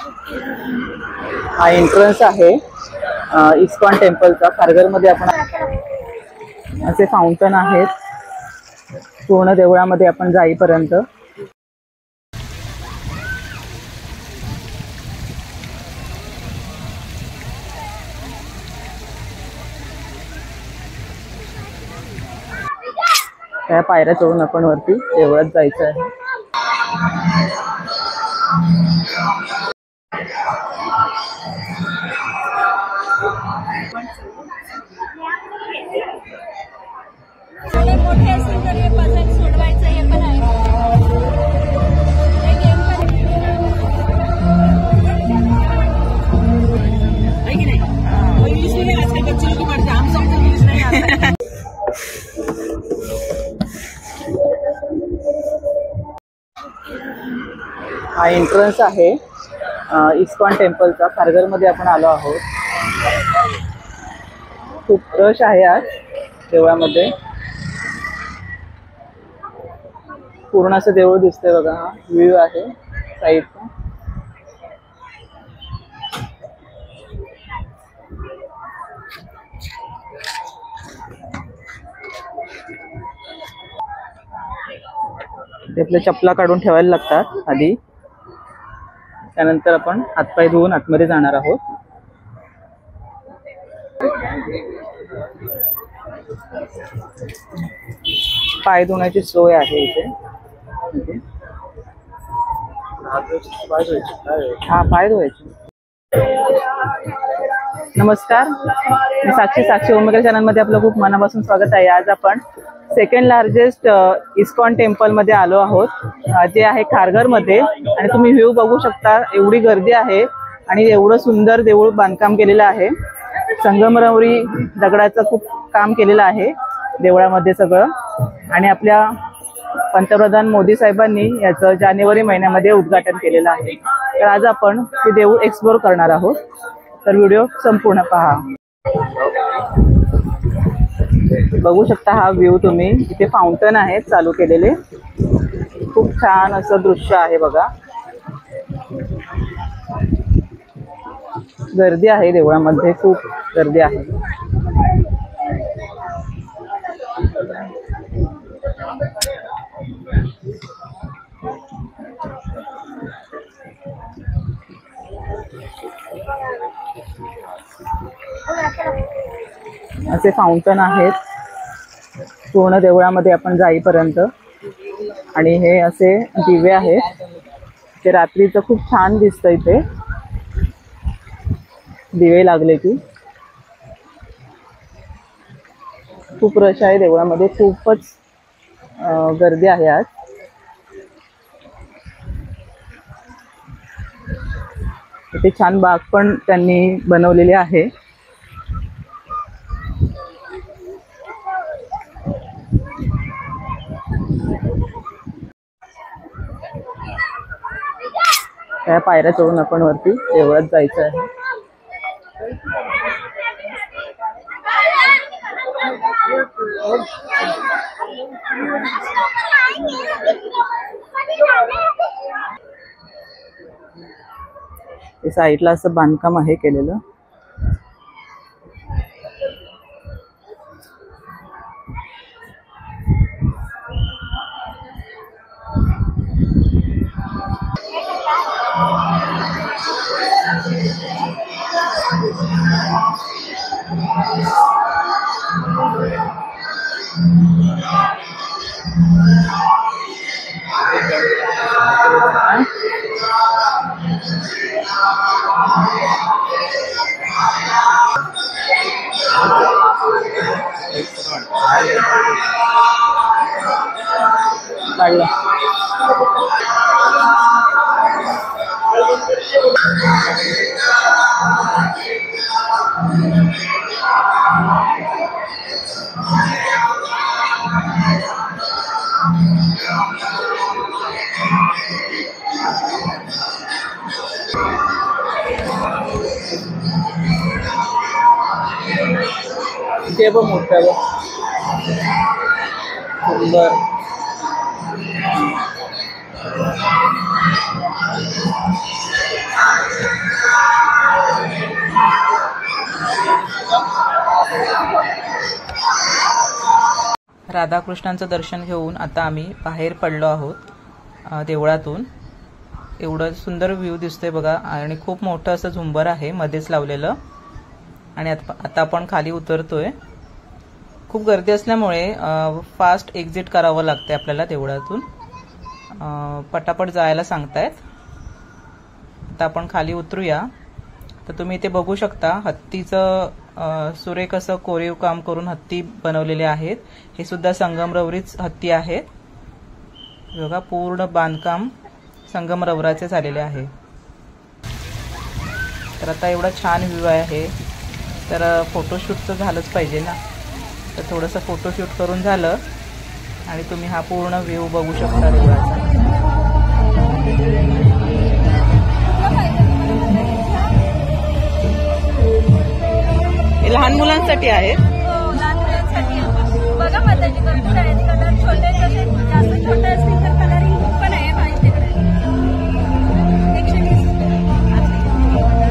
हा एंट्रन्स आहे इस्कॉन टेम्पलचा। खारघरमध्ये आपण असे फाउंटन आहेत पूर्ण देवळामध्ये आपण जाईपर्यंत। त्या पायऱ्या चढून आपण वरती देवळात जायचं आहे। मोठे असेल तर हे पझल सोडवायचं हे पण आहे। इंग्लिश में आजकल बच्चों को पढ़ते हम सब इंग्लिश नहीं आता। हा एंट्रन्स आहे इस्कॉन टेम्पलचा। खारघरमध्ये आपण आलो आहोत। खूप रश आहे आज देवळामध्ये। पूर्ण असं देऊळ दिसतंय बघा। हा व्ह्यू आहे साईडचा। आपल्या चपला काढून ठेवायला लागतात आधी, त्यानंतर आपण हातपाय धुवून आतमध्ये जाणार आहोत। पाय धुण्याची सोय आहे इथे। हा पाय धुवायचे। नमस्कार, मी साक्षी ओमेगा चॅनल मध्ये आपलं खूप मनापासून स्वागत आहे। आज आपण सेकंड लार्जेस्ट इस्कॉन टेम्पल मध्ये आलो आहोत, जे आहे खारघर मध्ये। आणि तुम्ही व्ह्यू बघू शकता, एवढी गर्दी आहे आणि एवढं सुंदर देऊळ बांधकाम केलेलं आहे। संगमरवरी दगडाचं खूप काम केलेलं आहे देवळामध्ये सगळं। आणि आपल्या पंतप्रधान मोदी साहेबांनी याचं जानेवारी महिन्यामध्ये उद्घाटन केलेलं आहे। तर आज आपण ते देऊळ एक्सप्लोर करणार आहोत, तर व्हिडिओ संपूर्ण पहा। बघू शकता हा व्ह्यू तुम्ही। इथे फाउंटन आहेत चालू केलेले, खूप छान असं दृश्य आहे बघा। गर्दी आहे देवळामध्ये, खूप गर्दी आहे। असे फाउंटन आहेत पूर्ण देवळामध्ये आपण जाईपर्यंत। आणि हे असे दिवे आहेत, ते रात्रीचं खूप छान दिसतं इथे दिवे लागले की। खूप रश आहे देवळामध्ये, खूपच गर्दी आहे आज। इथे छान बाग पण त्यांनी बनवलेली आहे। त्या पायऱ्या चढून आपण वरती देवळात जायचं आहे। साईडला असं बांधकाम आहे केलेलं। ते पण मोठं आहे सुंदर। राधाकृष्णांचं दर्शन घेऊन आता आम्ही बाहेर पडलो आहोत देवळातून. एवढं सुंदर व्ह्यू दिसतोय बघा आणि खूप मोठं असं झुंबर आहे मध्येच लावलेलं. आणि आता आपण खाली उतरतोय. खूप गर्दी असल्यामुळे फास्ट एक्झिट करावं लागते आपल्याला देवळातून. पटापट जायला सांगतायत. आता आपण खाली उतरूया. तर तुम्ही इथे बघू शकता हत्तीचं सुरेख असं कोरीव काम करून हत्ती बनवलेले आहेत. हे सुद्धा संगमरवरीच हत्ती आहेत बघा. पूर्ण बांधकाम संगमरवराचे झालेले आहे. तर आता एवढा छान व्ह्यू आहे तर फोटोशूट तर झालंच पाहिजे ना. तर थोडंसं फोटोशूट करून झालं आणि तुम्ही हा पूर्ण व्ह्यू बघू शकता देवळाचा. लहान मुलांसाठी आहे. लहान मुलांसाठी बघा माताजी भरपूर आहेत. कलर छोटे जसे जास्त छोटे असतील तर कलरिंग पण आहे पाहिजे तिकडे 120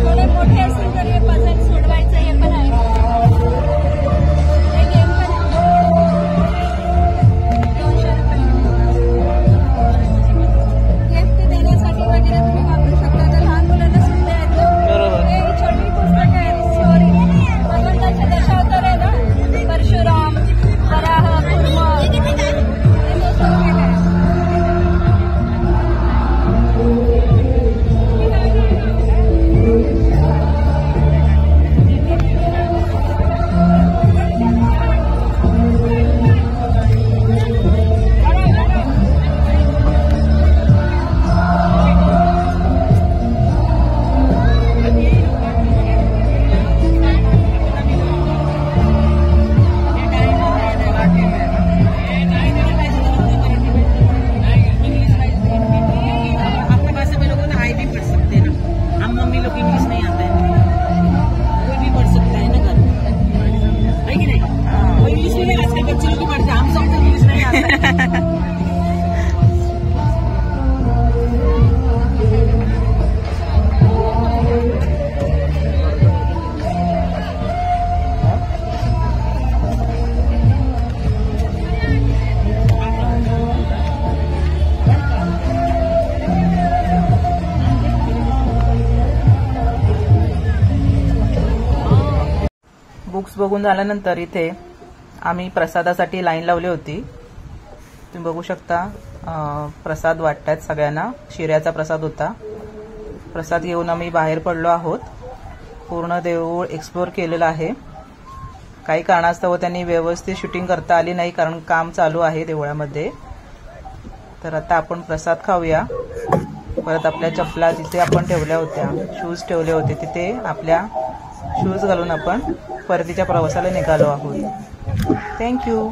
थोडे मोठे असतील तर हे पझल सोडवायचं हे पण आहे. हे गेम पण गिफ्ट देण्यासाठी वगैरे तुम्ही वापरू शकता. तर लहान मुलांना सुद्धा येतो. हे छोटी पुस्तकं आहेत. स्टोरी भगवंताचे दशावतार आहे ना. परशुराम, वराह, कुर्म हे मोठं केलं आहे. बुक्स बघून झाल्यानंतर इथे आम्ही प्रसादासाठी लाईन लावली होती. तुम्ही बघू शकता प्रसाद वाटतायत सगळ्यांना. शिऱ्याचा प्रसाद होता. प्रसाद घेऊन आम्ही बाहेर पडलो आहोत. पूर्ण देऊळ एक्सप्लोर केलेलं आहे. काही कारणास्तव त्यांनी व्यवस्थित शूटिंग करता आली नाही कारण काम चालू आहे देवळामध्ये. तर आता आपण प्रसाद खाऊया. परत आपल्या चपला जिथे आपण ठेवल्या होत्या, शूज ठेवले होते, तिथे आपल्या शूज घालून आपण परतीच्या प्रवासाला निघालो आहोत. थँक्यू.